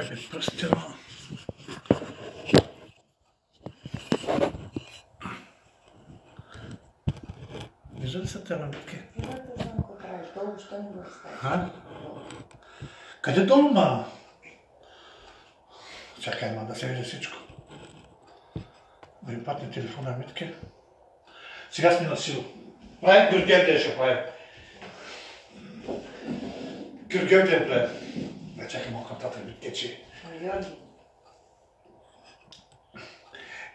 без простирано. Вижда ли са те набитки? Не знам какво правиш, долу ще не го разставиш. А? Къде долу, ма? Чакай, ма да се види всичко. Да ви патне телефона Митке. Сега сме на сило. Прави Георгиев ще прави. Георгиев ден прави. Да чакай малко нататък Митке, че...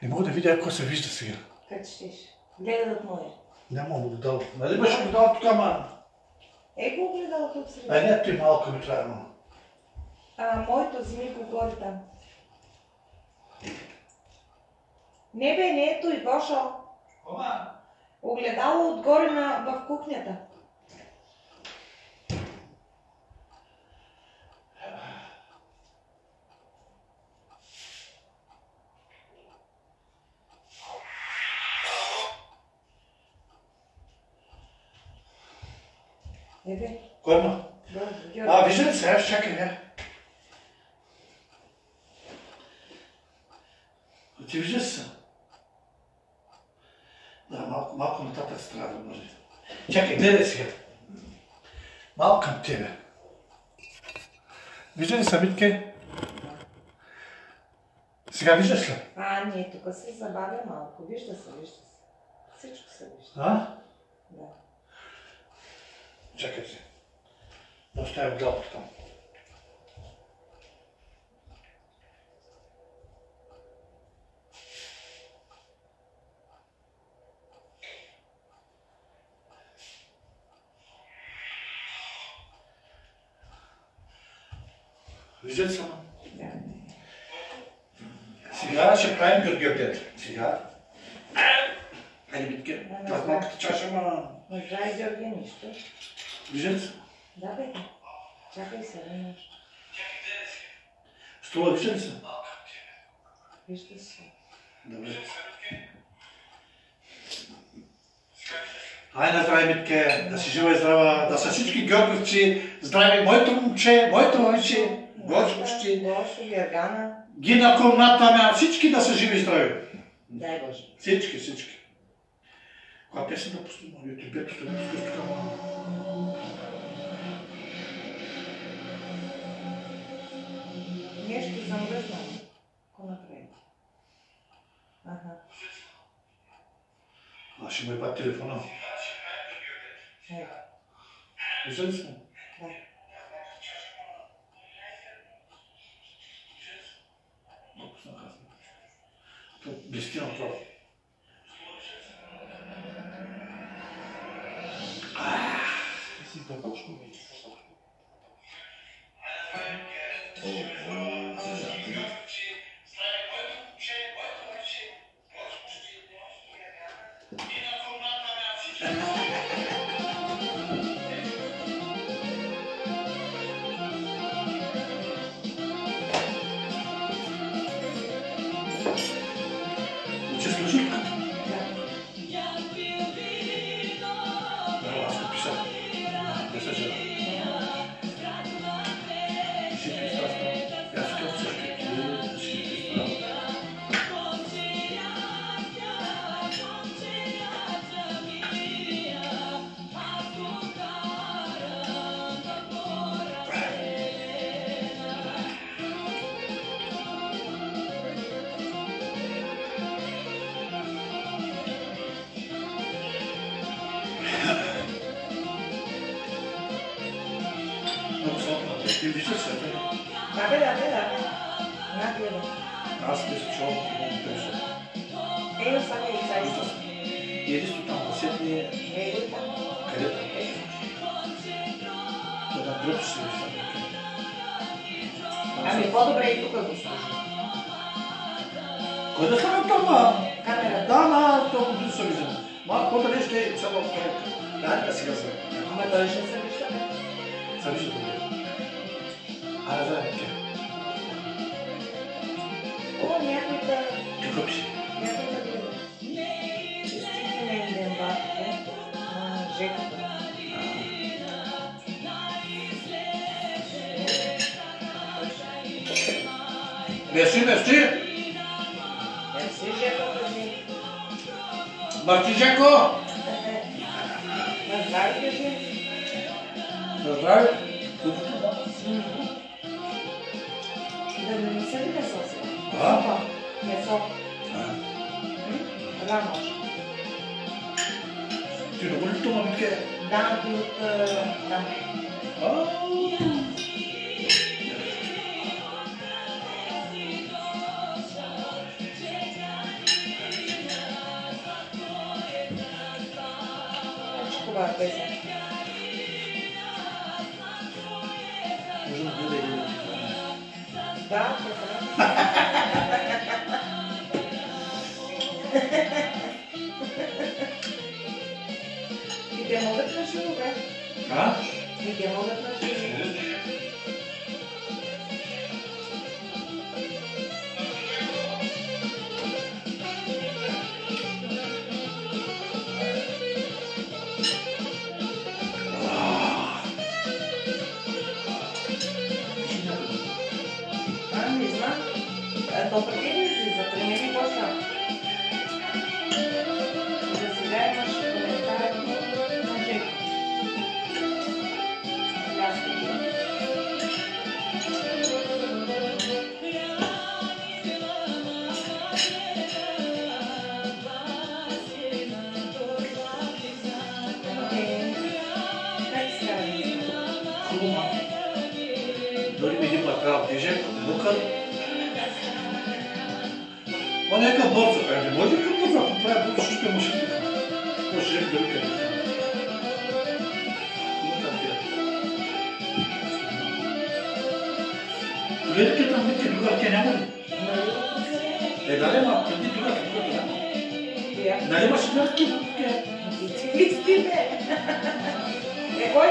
Не мога да видя ако се вижда сега. Как щеш? Гледат му е. Няма огледало. Нали беше огледало тук, ама... Го огледало тук среда. Не, ти малко ми трябва, но... Моето вземи го горе там. Не бе, не ето и Бошо. Ома! Огледало отгоре в кухнята. Бе. Кой има? Вижда ли сега? Чакай, не. Ти вижда ли са? Да, малко нататък се трябва да може. Чакай, гледай сега. Малко към тебе. Вижда ли са, Митке? Сега виждаш ли? Не, тук се забавя малко. Вижда се. Всичко се вижда. Да. Чакай се. Да оставя главата там. Виждате ли само? Да. Сега ще правим Георгиев ден. Сега. Хайде, Митке. Това е малката чаша, ама... Не прави Георгия нищо. Виждате ли? Да, бе. Чакай се, не нещо. Стула, вижда ли се? Вижда се. Добре. Ай, на здраве, Митке, да си жива и здрава, да са всички георгиевци здрави, моето момче, Гошо, Гергана. Гина, комната, всички да са живи и здрави. Дай Боже. Всички. Коя песен да пуснем? Ютубето ще да пускаш тук, ама... Нещо за мръзнане. Ко направи? Аз ще му ебат телефона. Вижда ли сме? Да. Много съм казан. Това блести на това. Си дълбочно вече. Ти виждаш се, бе? Да. Гледа. Аз мисля, че он ти го вижда. Само и цайство. Единството там касетни... Там. Къде там? Да дръпиш се вижда. По-добре и тук го служи. Кой да стане там, ма? Камерата. Да, толкова близо се вижда. Малко по-далеч ще е само в това. Да сега се. Ама той ще се вижда. Се вижда добре. Айде, заедно. Някой да... Какво пише? Някой да гледа. Честити мен ден, батко. Жеката. Мерси, мерси. Мерси, Жеко, кажи. Марти Жеко. На здраве, кажи. На здраве. Да не се ли месо сега? А? Месо. Рано. Ти много ли това, Митке? Да, ти от там. Хубава песен. Можем да гледаме. Да, песен. И те могат на живо, бе. А? И те могат на живо. Не знам. То преди ли си? За 3 минути почна. За сега имаш коментар на Жеко. Дори ми един път трябва тежек, лукър. Ма нека бързо, не може ли бързо, ако правя бързо, ще ще машите. Какво ще дори къде? Гледайте там, видите, другата тя няма ли? Дали, ма преди другата няма. Нали имаш гледки? Спи, бе! Кой?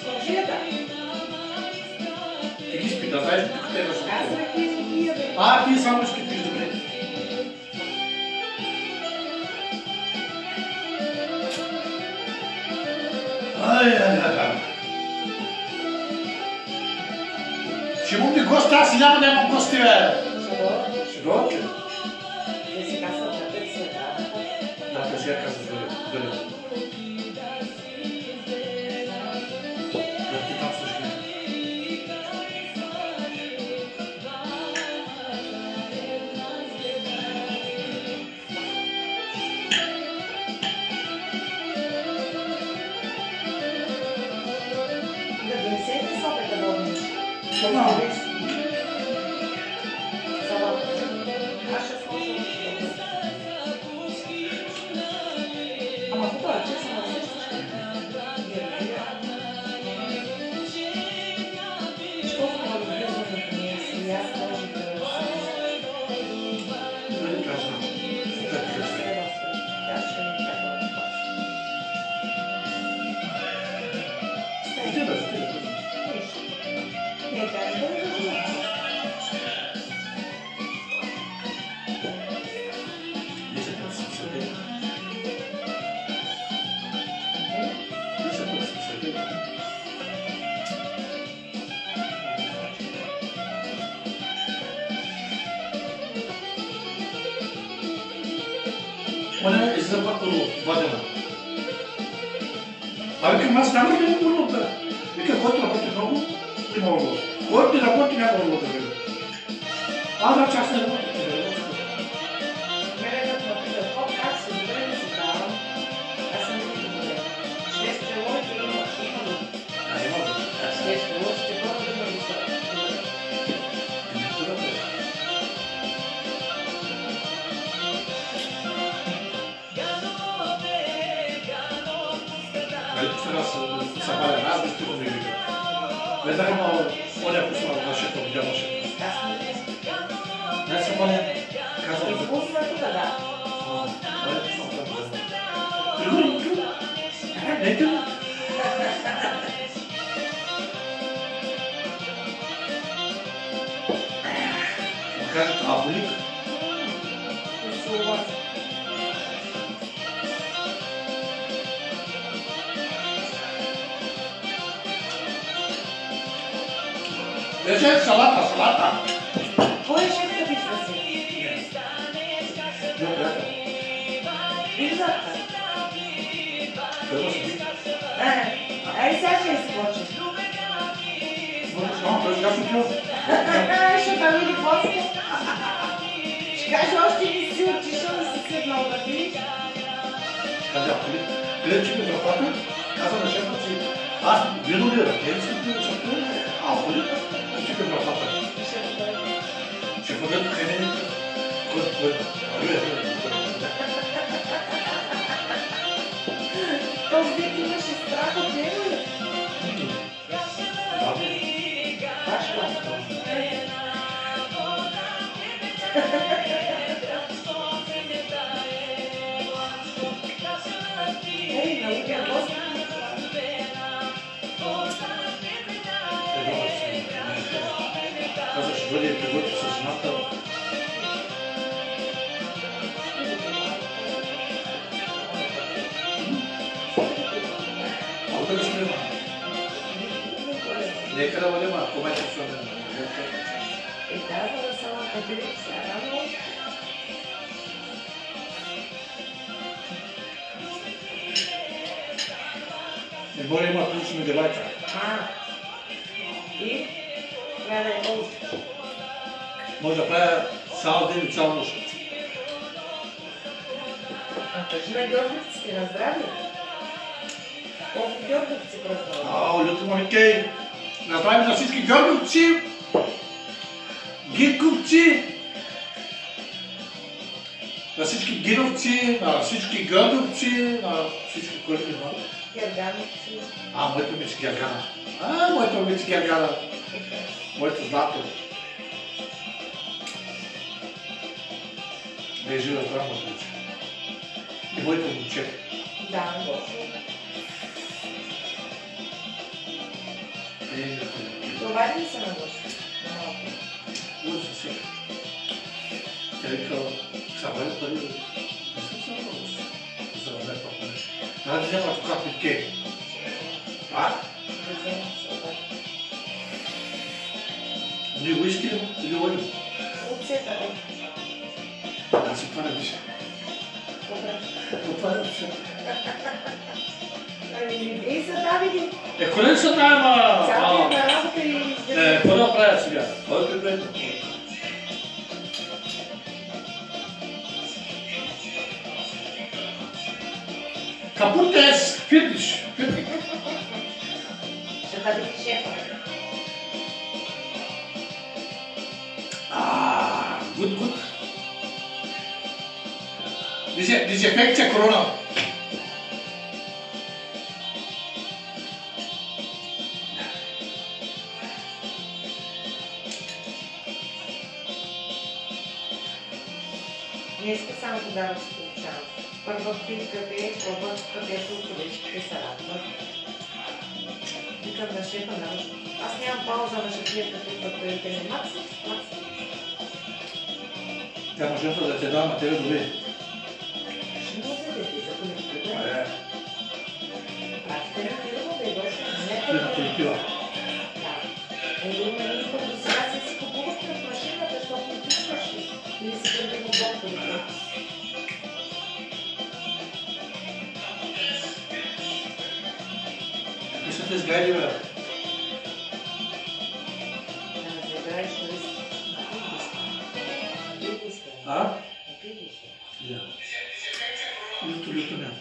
Служията? Ти ги спи, да знаеш, тук те да Аз спи. не ти спия, бе. А, ти само ще пиш, добре. Ще му ми гости, аз и няма да имам гости, бе. Ще дойдат ли? Те си казват, да те се Да, те сега казват, дали. Да ти там слушай. да донесете сопета да обнеш. Това. Аз ще слушам. Ама хубаво, че съм усещаш. Що хубаво да влизането ми е си, аз може да Дали кажа? Аз ще ми кажа. Стига, стига. Не, да, да. Ona izlapa kuru vadena. Abi към аз няма ли да го да? Вика, който работи много, има много. Който не работи, няма много да бъде. Да, че аз не работи. Мене като ме питат, как се добре да си давам, аз съм много добре. Ще сте лойте има много. Ще сте лойте хора да ме висят. Teraz zapalę raz, bez tego nie widzę. Ale tak mało, Olia posłała na się, to widziała się. Ja sobie Olia kazał, że... Вкусно е тук, да. Ale to są prawda. Tylko, ej ty. Кажет, абулик. Ese es salata, salata. Кой е шефът ви си? Бил приятел. Визата. Какво си бил? Ай, сега ще изкочи. Той сега ще пил. Ще да види после. Ще каже, още не си отишъл да си седнал да видиш. Каза, гледа, ми вратата, каза на шефа си, аз вино ли ръке си пил, че пил, алко ли? Чика вратата. Ще бъдат хранени. Кой? Този вид имаше страх от него ли? Да, Баш класно. Ей, научен гост. каза, ще бъде приготвен с жената. Алко да сме, нека да бъдем, ако май се сме. Да само къде рано. Не може да има отлични дебати. И? Трябва да е много. Може да правя цял ден и цял нощ. Кажи на георгиевците, на здраве. Колко георгиевци празнуват? Люто Мамикей! Направим на всички георгиевци, гирковци, на всички гировци, на всички георгиевци, на всички колите има. Гергановци. Моето ми си Гергана. Моето ми си Гергана. Моето злато. Не е жива това момиче. И моето момче. Да, това ли са на Гоша? Лъжа се. Тя вика, събрали пари, не съм събрал за да пъпне. Да взема тук питке. Не го иски или лъжи? Отсета, Да си това не беше. Това не беше. И са давили. Коли са найма? Цялата на работа и... Какво да правя сега? Кой е приятел? Капутес! Фирдиш! Ще да види шефа. Good. Disinfecția corona. Днеска само тогава се получавам. Първо пих кафе, пробвах кафето, човешките са радват. Викам на шефа на ръжда. Аз нямам пауза на шефия кафе, като е не макси. Тя може да те дава на тебе добре. Ще му се дети, за колектива. Пратите на фирма да е дошла. На колектива. Да. Има избор до сега си купувахте в машината, защото не писваш ли? Или си кърпим от докторите. Мисля, те сгайди, бе. Забравиш ли си? Да. Люто няма.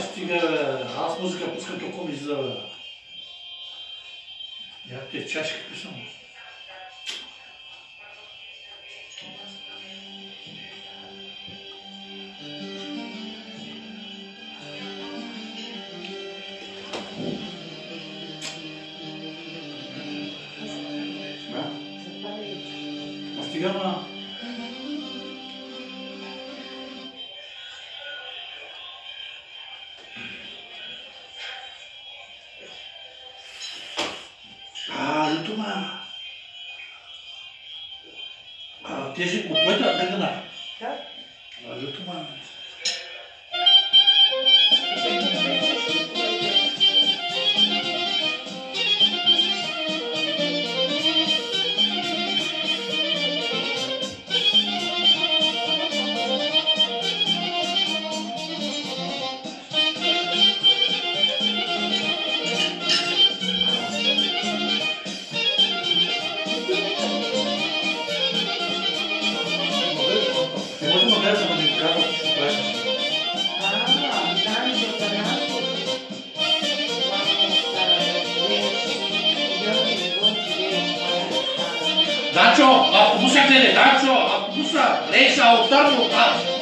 Стига, бе. Аз музика пускам толкова ми излиза, бе. Те чаши какви са му. Стига, ма. Люто, ма. Тези от твоята градина. Как? Люто, ма. Kako ću gledati? Dančo za nastup. Dančo, autobusa krene, Dančo, autobusa, resa, utarno, pa.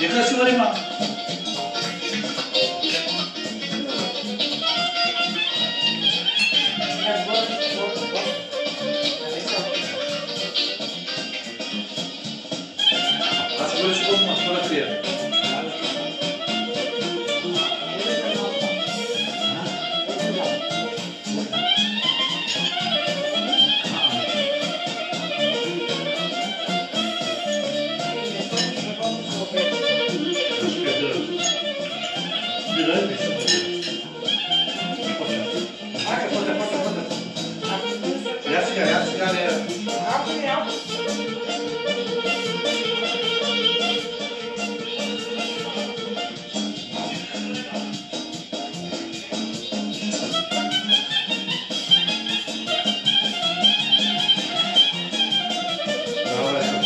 Некрасиво рима. Аз ще бъде сигурно, скоро крия.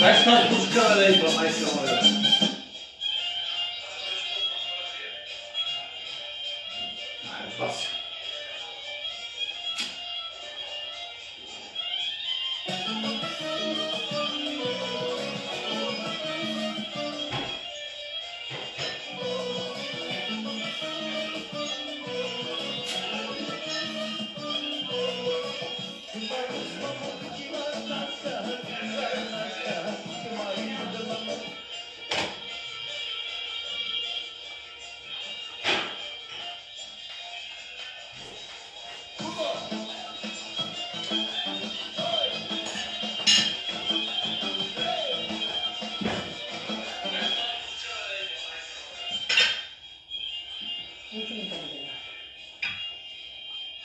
Vai ficar buscando aí pra mais ser uma hora. Ah, é fácil.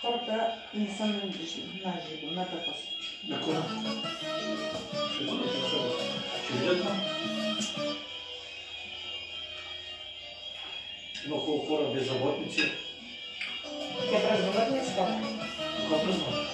Хората не са на живо, на тъпост. На кога? Ще видят там. Много хора безработници. Те празнуват ли скоро? Кога празнуват?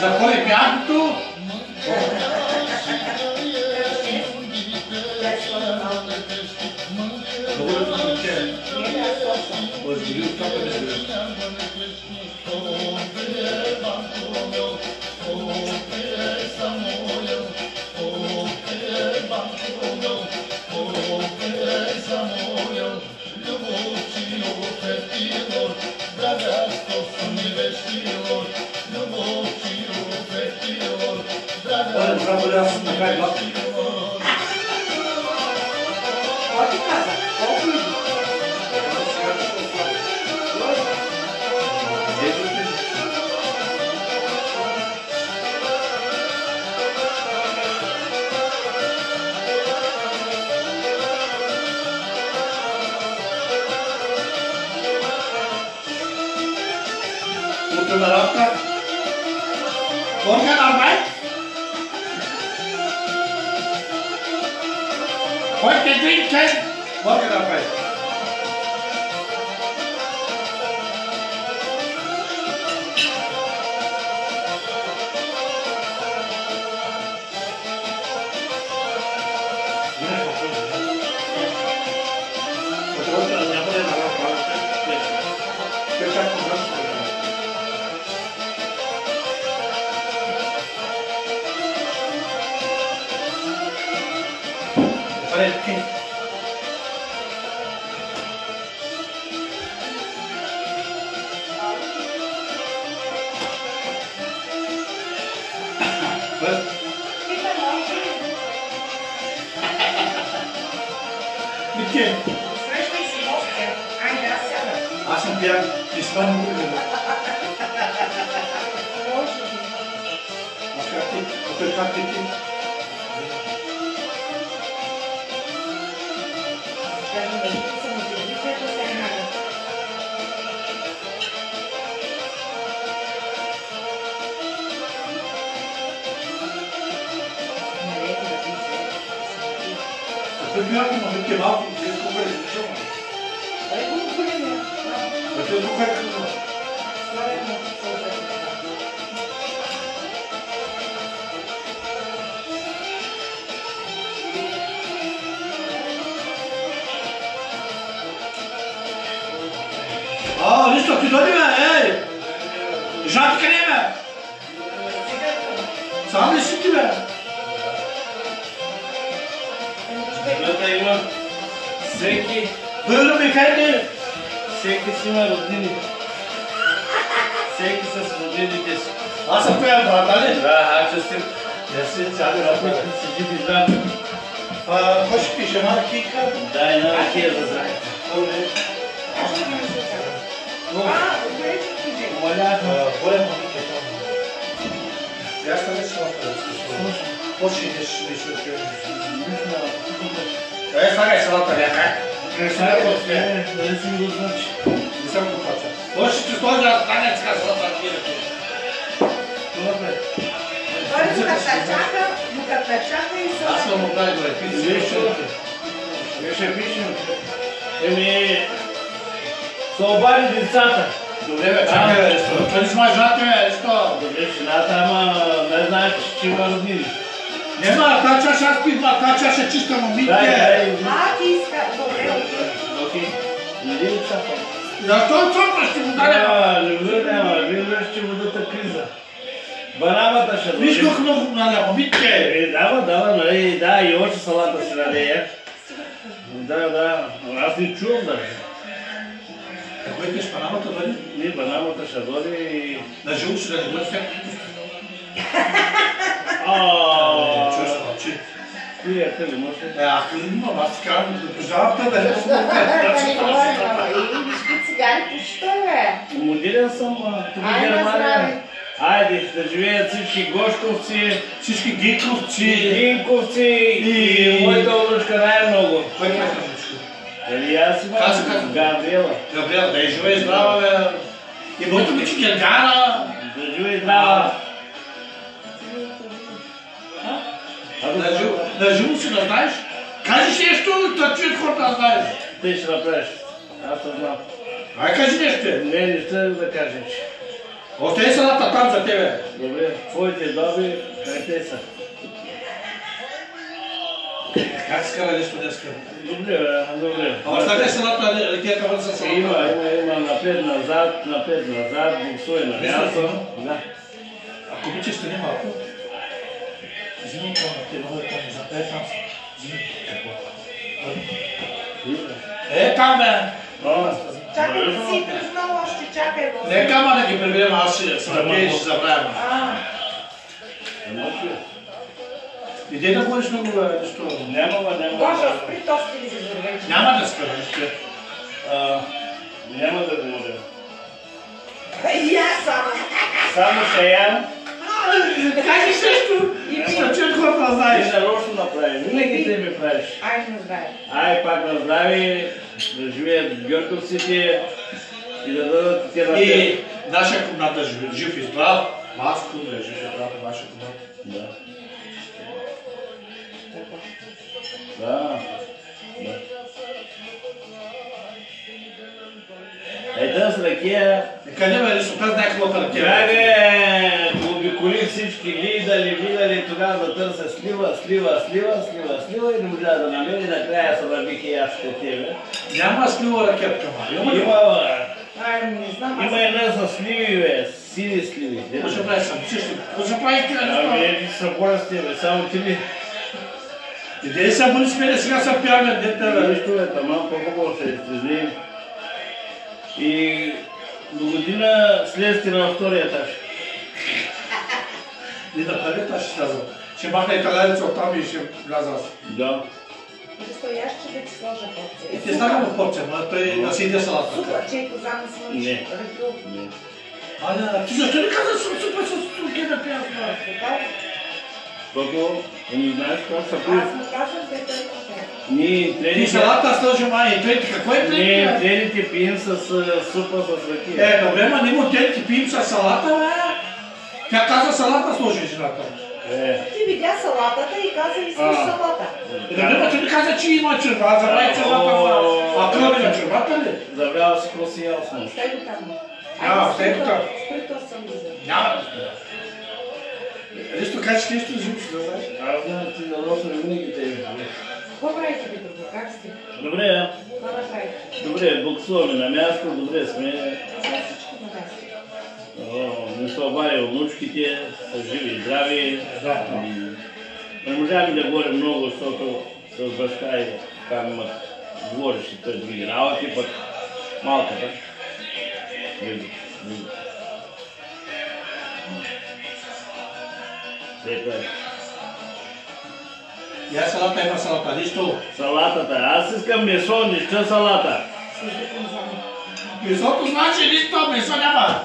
Заколи пятку. Добре, Özgürlük kapımızdır. Olha, trabalhar assim na cara lá. Pode casa, pode. Muhtemelen hatta Volkan Arbeit. Heute trinken. Volkan Arbeit. Okay. Was? Mit wem? Ach, und wir gespannt wurden. Was hat die? Wir haben noch mitgemacht und jetzt gucken wir das schon. Das ist super cool. Ah, nicht doch die Leute mehr, ey! Ich hab keine mehr! Sammle ich die mehr! Всеки, Buyurun efendim! всеки си има роднини. Всеки с роднините си. Аз съм пея брат, нали? Да, аз ще не си цяли работа, седи ви знам. Кой ще пише? Маркика? Да, една ракия да знаете. Умалях. Болем мамите. Аз съм не съм Почти не ще се слагай салата, бяха. Не си ми го значи. Не съм го пача. Още ще сложа да стане така салата. Аз съм му дай горе. Вие пишем. Еми, са обади децата. Добре, бе, чакай, бе. Къде сме жената, бе? Добре, жената, ама не знаеш, че има роднини. Нема, та чаша аз пидма, та чаша чиста момите. Дай. А, ти иска. Добре, Окей. Иди децата. Защо цопа ще му даде? Няма, виждаш, че водата криза. Банамата ще Виж колко много наля момите. Дава, нали, да, и още салата си налея. Да, аз не чувам даже. Какво искаш, банамата дойде? Не, банамата ще дойде и... На живо ще да не бъде всяко. Чуеш, мълчи. Приятели, може ли? Ако имам, аз ти казвам, да познавам да не съм виж цигари почти, бе. Модирен съм, тук в Германия. Айде, да живеят всички Гошковци, всички Гинковци, Гинковци и моята уличка най-много. Кой не казва всичко? Дали аз имам? Как се казва? Габриела. Габриела, да и живее здрава, бе. И моето ми, че Гергана. Да живее здрава. На живо си да знаеш? Кажеш нещо, да чуят хората да знаеш. Ти ще направиш. Аз не знам. Ай, кажи нещо. Не ще да кажеш. Остави салата там за тебе. Добре, твоите доби, как те са? Как се кара нещо днеска? Добре, бе, добре. Ама šta е салата, ракета върна с салата? Има напред-назад, буксуй на място. Да. Ако обичаш, ще не малко. Взимам това на те, много е там, за там. Взимам. Там бе! Чакай, си признал още, чакай го. Не, кама да ги приберем, аз ще се напия и ще забравям. Иди да говориш много нещо. Няма. Боже, спри този телевизор вече. Няма да спра, нищо. Няма да говоря. Я само. Само ще ям. Кажи също! Ще чуят хората, знаеш. Ти нарочно направи. Винаги ти ми правиш. Ай, на здраве. Ай, пак на здраве, да живеят гьорковците и да дадат те на И теб. нашия комната жив и здрав. Маско да е жив и здрав, нашия комната. Да. Да. Ето с ракия. Къде бе, Рисо, през най-хубавата ракия? Бяге, обиколи всички, видали, тогава да търся слива и не можа да намери, накрая се набих и аз като тебе. Няма слива ракетка, ма. Ай, не знам. Има една за сливи, бе, сини сливи. Какво ще прави съм? Какво ще прави ти, Ами, бе? не ти са боря с тебе, само ти ли. Иде ли са бъди с мене, сега са пияме, дете, бе. Нищо е, таман по-хубаво ще изтезни. И до година слезете на втория етаж. И на първият ще слязам. Ще махна и калерица оттам и ще вляза аз. Да. Просто я ще да ти сложа порция. И ти стана му порция, ма той да си иде салата. Супер, че и коза на слънче. Не. Ти защо не каза супер с турки да пия? Защото не знаеш какво са Аз пили. му казвам, че той Ние Ти трените... салата сложи май и трети, какво е трети? Ние трените пием с супа с ракия. Добре, ма не му трети пием с салата, бе. Тя каза салата сложи жената. Ти видя салатата и каза и слуш салата. Добре, ма ти не каза, че има черва, забрави червата, а кръви на червата ли? Забравя си какво си ял с нощ. Стай го там. Стай го там. Спри то съм виждал. Няма да спира. Ристо, кажеш нещо за живош, да знаеш? Аз знам, ти нарочно винаги те има. Какво правите ви друго? Как сте? Добре, Какво направите? добре, буксуваме на място, добре сме. Сега всичко на място. Не са обадили внучките, са живи и здрави. Не можахме да говорим много, защото с баща и там имат говорещи той други работи, пък малката. Я салата има салата, нищо. Салатата, аз искам месо, нищо салата. Месото значи нищо, месо няма.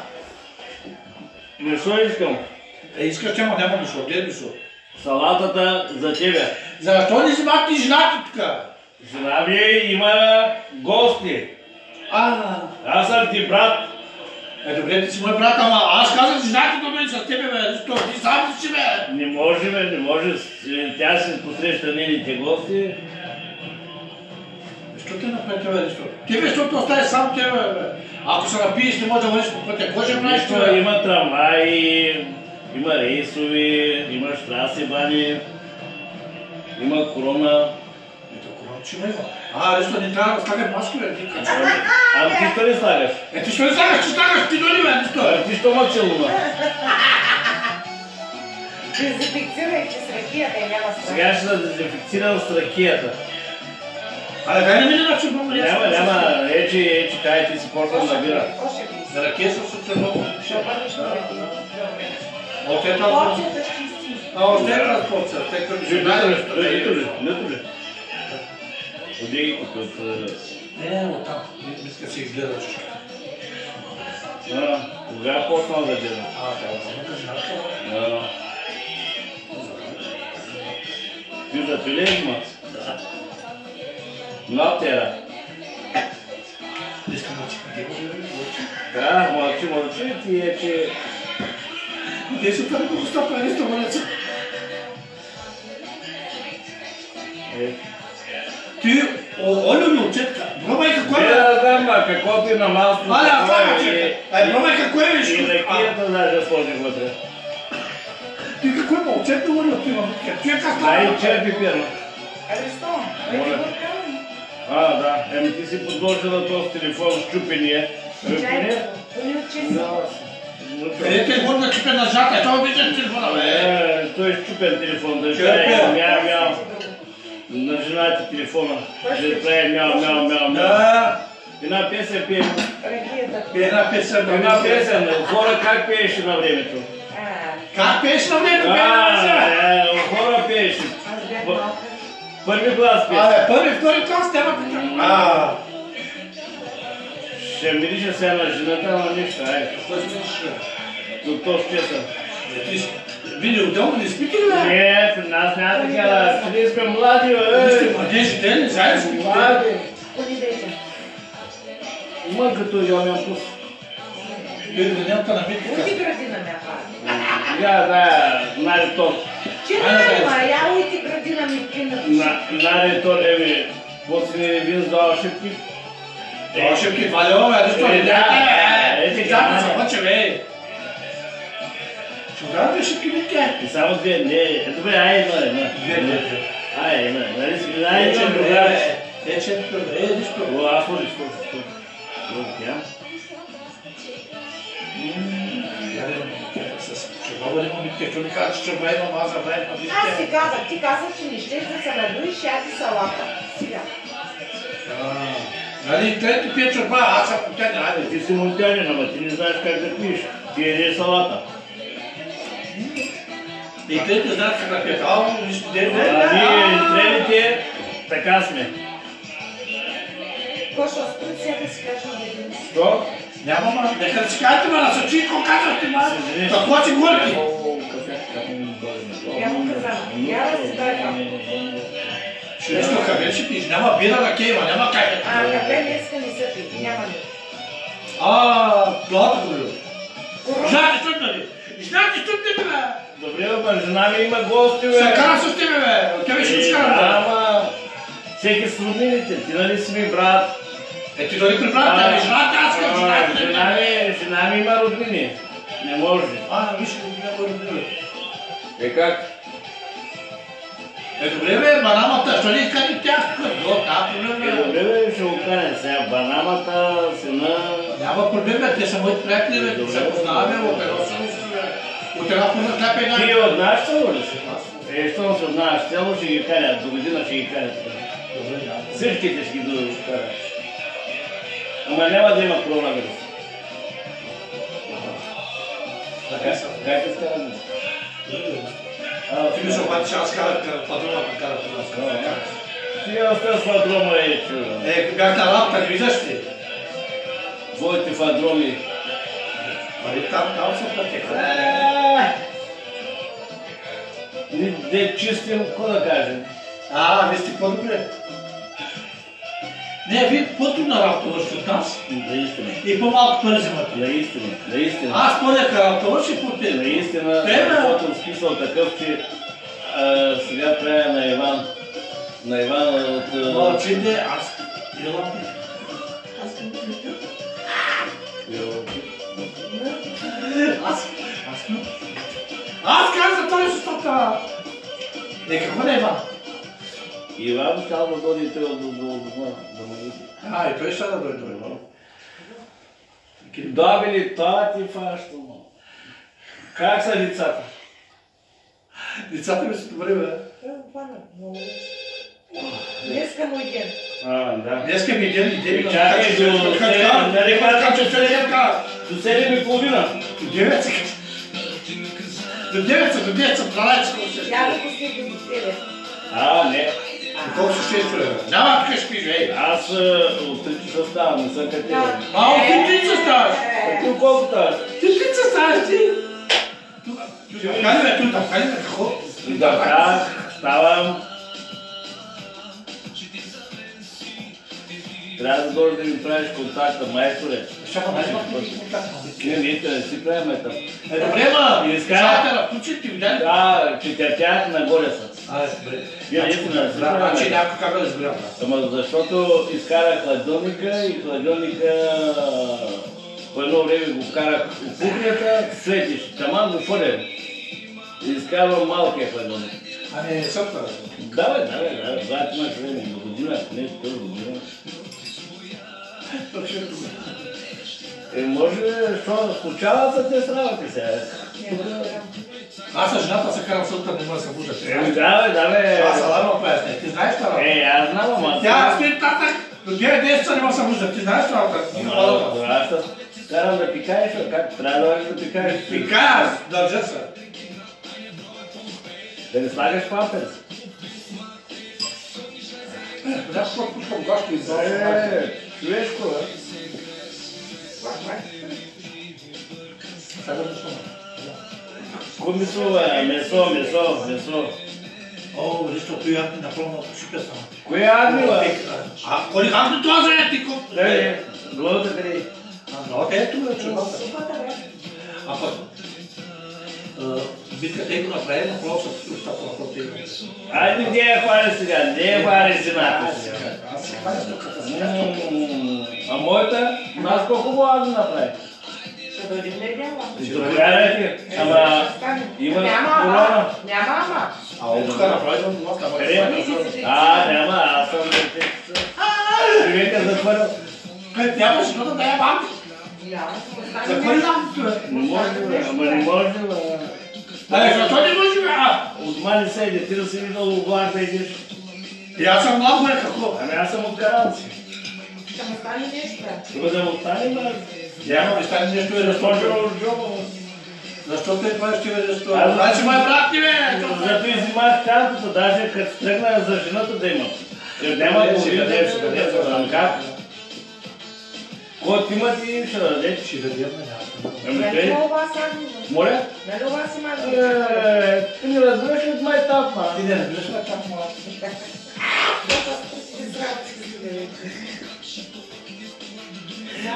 Месо искам. Искаш, няма месо, гледай месо. Салатата за тебе. Защо не взимат и жената тук? Жена ми има гости. Аз съм ти брат. Добре, ти си мой брат, ама аз казах жената до мен с тебе, бе, нищо. Ти сам си, бе. Не може. Тя се посреща нейните гости. Защо те напрете, бе, нищо? Ти, бе, защото оставиш сам тебе, бе. Ако се напиеш, не може да върнеш по пътя. Какво ще правиш, бе? Има трамваи, има рейсови, има штраси бани, има корона. Че ме има. Ристо, не трябва да слагат маски, бе. Ами ти що не слагаш? Ти що не слагаш, ти доли, бе, Ристо. Ти що ма целуна? Дезинфекцирайте с ракията и няма страх. Сега ще да дезинфекцирам с ракията. Дай не мине на чупа, бе. Няма, ечи, кай ти си почвам да бира. За ракия съм се много. Ще обърнеш на ракия. Още е Порцията ще изтим. още е транспорция. Тъй като ще дай нещо. Нето ли? Одей тук от... Не, оттам. Мисля си изгледаш. Кога почнал да гледам? Ти за пилеж, ма? Натера. Да, мълчи, ти е, че... Те са първо го стопа, нещо мълчи. Ти, олю ми отчетка. Пробай какво е? Не да знам, какво ти на малко... Пробай какво е, виж. И ракията даже сложи вътре. Ти какво е отчетка, олю ти имам? Ти е как Дай черпи пирно. Арестован. Моля. Да. Еми ти си подложила този телефон щупения. Къде телефон да чупе на жака? Той обича телефона, бе. Той е щупен телефон, да прави мяу-мяу. На жената телефона. Да прави мяу-мяу-мяу-мяу. Една песен пее. Една песен. Една песен. Хора как пееше на времето? Как пееше на времето? Хора пееше. Първи клас пеше. Първи, втори клас, тема така. Ще мирише сега на жената, но нищо, айде. Кой си мириш? Доктор Щесън. Видео отделно не спите ли, бе? Не, при нас няма такава. Ние сме млади, бе. Вие сте младежи, те не заедно спите. Млади. Коли дете? Има като Йомян Пус. Вие да нямате на битка. Уйди градина ме пара. Да, Нари Тор. Че няма, я уйди градина ми пина. Нари Тор, после вин сдава шипки. Шипки, валео, бе, защо не дайте? Екзамен се мъче, бе. Ще ударя ли шипки витке? И само две, не, добре, една. Една, нали си, една другар. Нищо. Аз може, сто. Ще бъде му битке, чу ли каза, че ще бъде маза, бъде на битке? Аз ти казах, че не щеш да се надуиш, яди салата. Сега. Нали, трети пие чорба, аз съм потягне, айде. Ти си монтянин, ама ти не знаеш как да пиеш. Ти еде салата. И трети знаят как да пият. Нищо не. Ние трените, така сме. Кой ще спри сега да си кажа на един си? Що? Няма, ма. Нека да си кажете, ма, на съчи, какво казвате, ма? Какво си горки? Я му казвам, я да си дай там. Ще нещо кафе ще пиш, няма бира на кейма, няма кафе. Кафе днеска не се пи, няма ли. Плата го ли? Знаете стъпна ли? Знаете стъпна ли, бе? Добре, ама жена ми има гости, бе. Се кара с тебе, бе. Тебе ще скарам, бе. Ама, всеки с роднините. Ти нали си ми брат? Ти дори при брат, тя ми жената, аз към Жена ми има роднини. Не може. Виж, няма роднини. Как? Добре, бе, банамата, що ли кани тях? Проблем, бе. Добре, бе, ще го канем сега. Банамата, сина... Няма проблем, бе, те са моите приятели, бе, те се познаваме, от едно село си, бе. От една пълна кляпа една. Ти от наш село ли си? Щом се от наш село, ще ги канят. До година ще ги канят. Всичките ще ги докарат. Ама няма да има коронавирус. Как е скараме? Ти ми се обаче, че аз карах патрона, карах патрона. Ти остава с фадрома е чудо. Бях на лапка, не виждаш ли? Твоите фадроми. Там са пътека. Не чистим, какво да кажем? Вие сте по-добре. Не, вие по-трудна работа върши от нас. Наистина. И по-малко пари вземате. Наистина. Аз по-лека работа върши по теб. Наистина, защото съм списал такъв, че сега правя на Иван. На Иван от... Мълчите, аз... Аз казах, той ще стока. Какво не е Иван? Иван става да дойде и той от дома. И той ще да дойде. Да, били, това ти фаща. Как са децата? Децата ми са добре, бе. Днеска му и ден. Да. Днеска ми ден и ден. Чакай до 7:30. До 9 са. До 9 са, до 9 са, 12 са. Я да пусти до 9. Не. Колко ще ще бе? Няма тук ще пиш, ей. Аз от 3 часа ставам, не съм къде. От 3 часа ставаш? Ти колко ставаш? Ти 3 часа ставаш ти? Кали ме тук, кали ме какво? Да, ставам. Трябва да дойдеш да ми правиш контакта, майсторе. Шака, нали имаш контакт? Не си правим там. Добре, ма! Шатера, ключи ти видя ли? Да, че тях нагоре са. Добре. Вие наистина си Значи някой как да разбирам. Ама защото изкарах хладилника и хладилника по едно време го вкарах в кухнята, светиш, таман го фърля. Изкарвам малкия пленон. Ами, съпка. Давай, брат, имаш време, до година, ако не е година. Може ли, що случават за тези работи сега? Аз с жената се карам събота, не мога да се бужа. Давай. Аз аларма поясня. Ти знаеш това? Аз знам, ама... Тя стои татък, до 9 часа не мога да се бужа. Ти знаеш това? Аз карам да пикаеш, как трябва да пикаеш? Пикая, държа се. Да не слагаш памперс. Някакво пускам гащи и Човешко, бе. Сега да слушам. Комисо, бе, месо. О, нищо, той ядни напълно шипя само. Кое ядни, бе? Коли ядни това за етико? Не, главата къде? Главата ето, бе, чувата. А пък, битката го направи, направо са устата на протеина. Айде, не я хвали сега, не я хвали жената сега. Аз се хваля докато сега. А моята, нас колко мога да направи? Ще дойдем да идем, Догарайте, ама има корона. Няма, ама. А от тук направи до това, това Къде? е. Няма, аз съм човека затворил. Къде нямаш, защото да я бам. За кой знам? Не може, бе, ама не може, бе. Защо не може, бе? От мани седи, ти да си виждал облак да идеш. И аз съм млад, бе, какво? Ами аз съм от Каранци. Ще му стане нещо. Тук да му остане, бе. Няма да стане нещо и да Разпочва от джоба. Защото е това ще бъде сто. Значи мой брат ти, бе! Зато и взимах кантото, даже като тръгна за жената да има. Няма да си даде, ще даде за рамка. Кот има ти, ще даде. Ще дадем на някакво. Ами Нали къде? това сами? Моля? Нали това си мали? Ти не разбираш от май тап, ма. Ти не разбираш ме как млад.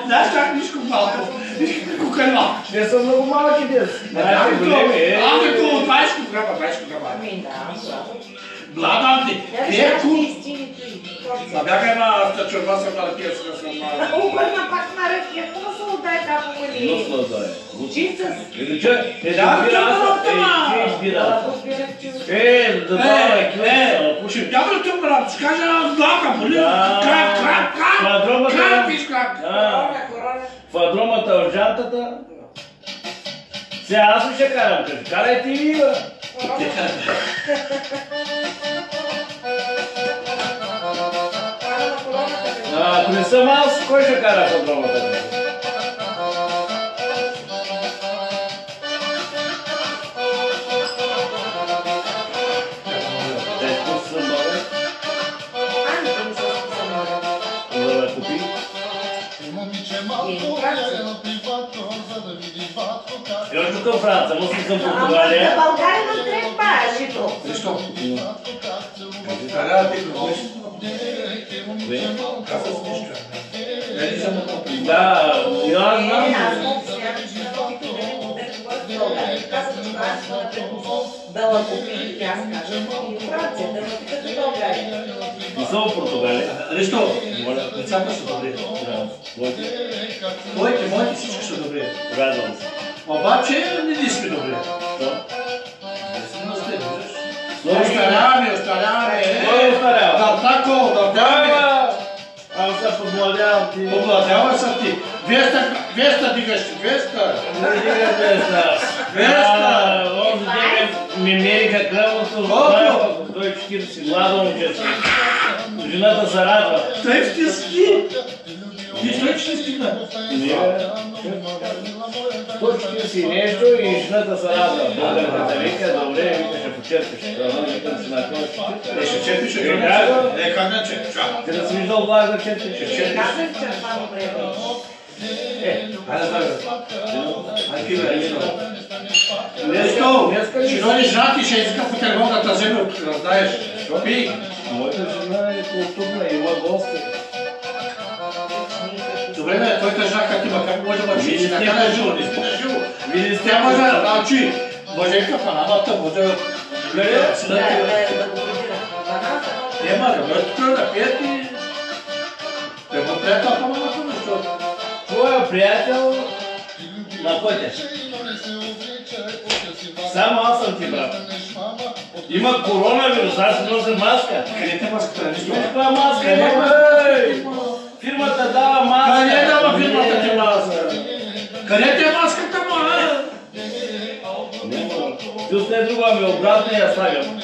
Знаеш как нищо малко? Виж какво калма. Те са много малки дес. Знаете, големи, е. Ами коло 20 кг, 20 кг. Ами да, Бладам ти. Я Е, ку. истините. Бяха една чорба съм на ракия, сега съм на... Обърна пак на ръкия, какво се отдай капо мали? Носно да е. Чиста. Или че? Избира. Да давай, Пуши, тя бе тук, брат, ще кажа главка, боли, крак, крак, виж крак. Корона. Фадромата от жантата. Сега аз ще карам, карайте и вие. Ако не съм аз, кой ще кара фадромата? Još tukam Franca, muslim sam Portugalija. Na България не трябва, жито. Защо? Трябва да ти говориш. Аз съм нищо. Ели съм много при. Да, я Аз знам. мога сега да ла купи, аз кажа, и Франция, да ла като България. Не съм в Португалия. Защо? Моля. Децата са добри. Моите всички са добри. Радвам се. Обаче не сме добри. Що? Остаряваме. Кой остарява? Да, Аз се подмладявам ти. Обладява са ти. 200 дигаш ти, 200. Не дига 200. Онзи ден ми мериха кръвното. Колко? Той 40, младо момче. Жената се радва. Той ще ски. Ти той ще стигна. Той 40 нещо и жената се радва. Българката вика, добре, вика, ще почерпиш. Викам си на това. Ще четиш, ще как да четиш? Ти да си виждал влак да четиш? Казах, че това добре. Хайде, айде, бе, Днеска ще дойдеш жена ти, ще иска по телефона да вземе от тук, знаеш. Пи. Моята жена е културна, има гости. Добре, бе, твоята жена как има, как може да мъчи? Така да е живо, не сте да живо. Види Тя може да чуи. Може и капанамата, може да... Къде? Да го прибира. Нема, да бъде тук да пият и... Те му приятел капанамата, защото... Твоя приятел На пътя. Само аз съм ти, брат. Има коронавирус, аз си нося маска. Къде те маската? Каква маска? Фирмата дава маска. Къде дава фирмата ти маска? Къде те маската му, а? Плюс не друга ми обратно я слагам.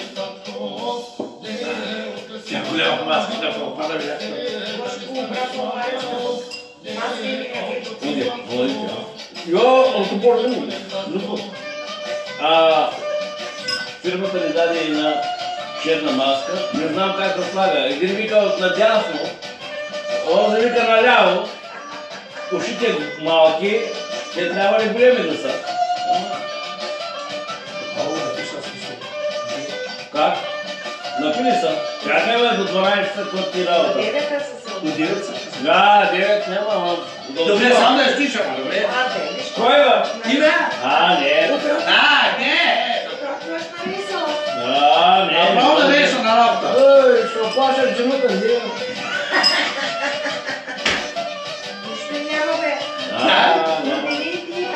Тя голяма маската пропада ли? Йо, отбор не му. Фирмата ни даде една черна маска. Не знам как да слага. Един вика от надясно, он вика наляво. Ушите малки, те трябва ли големи да са? Как? Напили са. Чакай бе до 12 часа, когато ти работа. До 9 са. Да, 9 няма, ама... Добре, сам да я стиша, добре. Кой бе? Ти бе? Не. Не! Не. Право да леша на работа. Ще оплашат жената, не.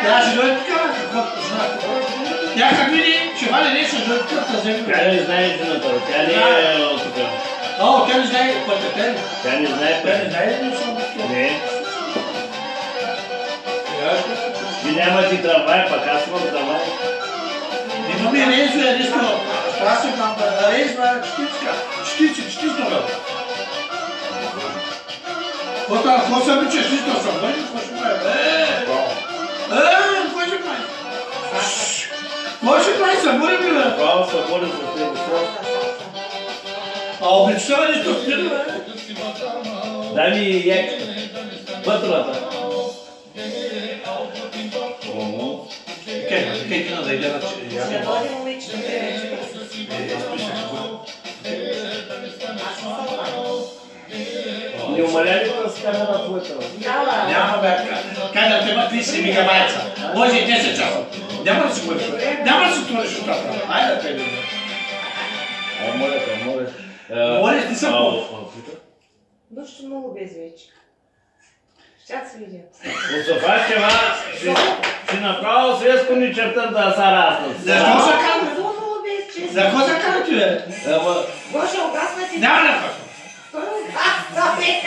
Тя ще дойде така, каквото знаете. Тя как види, че вали нещо, ще дойде така за земля. Тя не знае жената, тя не е от тук. О, тя не знае пътя, Тя не знае тя не пътя. знае ли съм от Не. Ви нямате трамвай, пък аз имам трамвай. Имаме рейзо, е нещо. Аз съм там рейзва чтичка. Чтичка. Какво съм биче, чтичка съм. Какво ще прави? Какво ще прави? Какво ще прави? Събори ми, бе. Право се бори за тези хора. Обичава нещо спира, бе. Дай ми яката. Вътрата. Кай да иде на Ще води момичето, Не умаля ли да с камера твоята? Няма, бе. Кай да тема 30 мегабайта. Може и 10 часа. Няма да си бъдеш. Няма да си твориш от това. Айде да те Моля. Моля, ти съм по. Душто много без вече. Ще се видя. От това ще си направо свеско ни чертам да са раснат. Защо се казва? Много без чест. За какво се казва ти, бе? Боже, огасна ти. Няма да кажа. Той огасна, бе.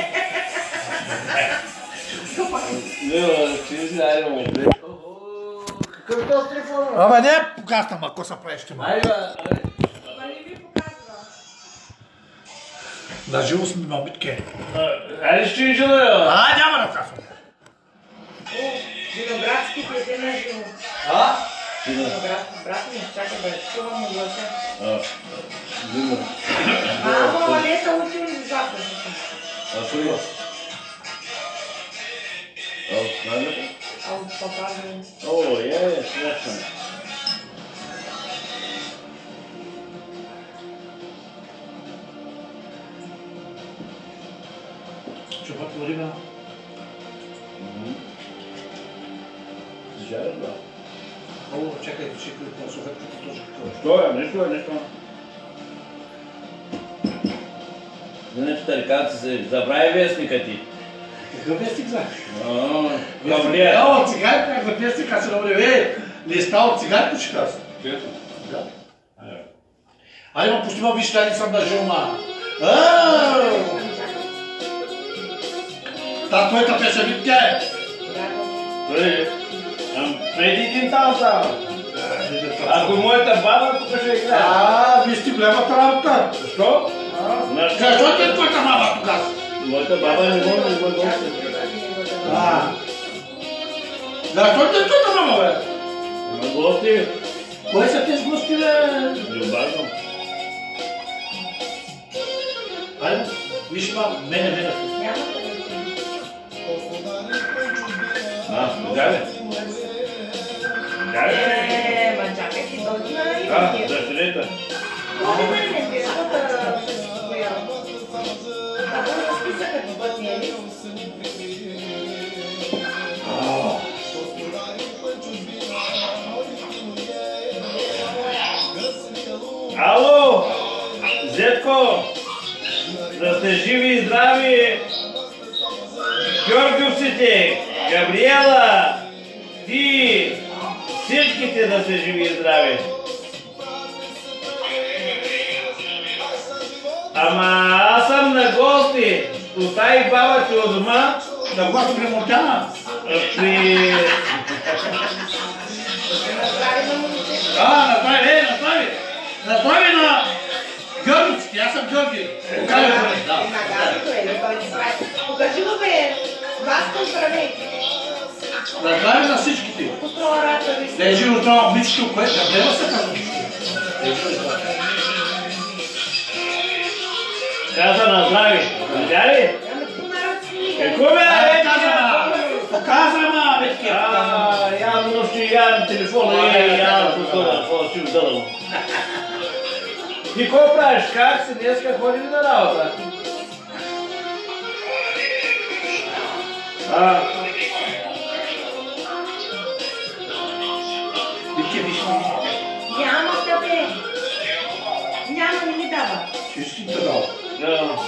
Какъв е този телефон? Ама не покажа, ама какво се правиш ти, ма? Айде, Това не ви показва. На живо сме на битке. айде ще ви жена. Няма да казвам. Виноградски плете на живо. Виноградски, брат ми, чакай да чувам му гласа. Мамо, не са учили за запазата. Има. Снагата? А от папа ми. Смешно. Чупат време. Жарно. О, чакай, че на съветката тоже какво. Що е? Нещо. Нещо тариката се забрави вестника ти. Какъв вестник знаеш? Кавлия. От цигарите, как за вестник, аз се добре, листа от цигарите ще казвам. Да. Айде, ма пусти ма виж, тя не съм на жилма. Та твоята песен вид тя е. Преди ти там става. Ако моята баба тук ще играе. Виж ти голямата работа. Защо? Защо ти е твоята мама тук? Моята баба не може да има гости. Защо ти е твоята мама, бе? Има гости. Кой са тези гости, бе? Любарно. Айде, виж ма, мене. Няма да ви Галя. ма чакай ти дойди на Иван. Дъщерята. Ходи мене, пешката с коя. Ако не списъкът в пътния ли? Ало! Зетко! Да сте живи и здрави! Георгиевците! Габриела! ти всичките да се живи и здрави. Ама аз съм на гости. Остави баба ти от дома. На гости при Мортяна. При... Направи на Георгицки, аз съм Георги. Покажи го бе, маска здравей. Направи на всичките. Поздравата ви. Не е живо това мичето, което гледа се казва. Каза на здрави. Видя ли? Какво бе? Показвам, бе, Явно ще я телефона и я какво ще удълно. Ти какво правиш? Как си? Днеска ходи ли на работа? Няма да бе. Няма, не ми дава. Чисти те дава.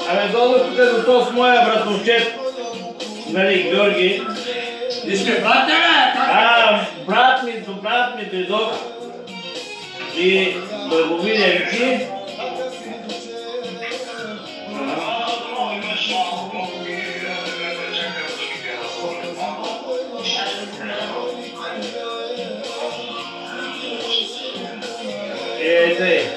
Ами долу тук до то с моя братовчет, нали, Георги. Не сме брати, бе! Брат ми дойдох и да го видя ти. Тъй.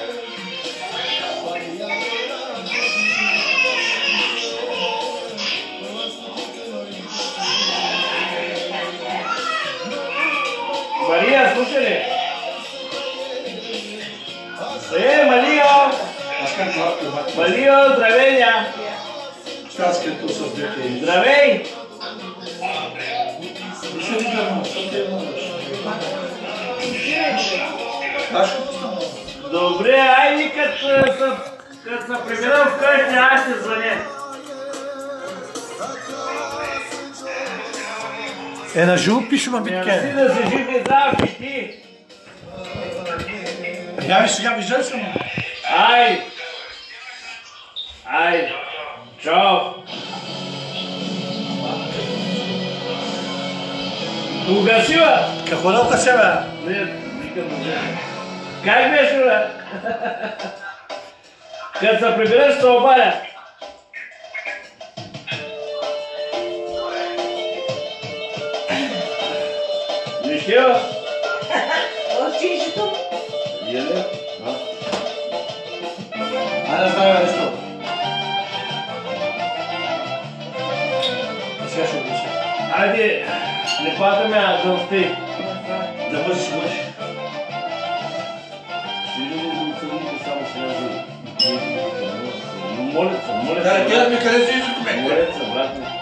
Мария, слушай ли? Малио! Малио, здравей, ня! Щаскето с дете. Здравей! Не се виждам, съм те Добре, айди като се прибирам вкъщи, аз ще звъня. На живо пишем, битке. Си да се жив и здрав и ти. Я сега виждам съм. Ай. Чао. Угаси, бе? Какво да угаси, бе? Не, викам да. Как беше, бе? Като се прибереш, ще обадя. Вижте, бе? Очичето. Еле? Айде, здраве, Аристо. Сега ще угаси. Айде, не падаме, а да успей. Да бъдеш мъж. Моля се, Да, гледаме къде си изуткаме. Моля се, брат ми.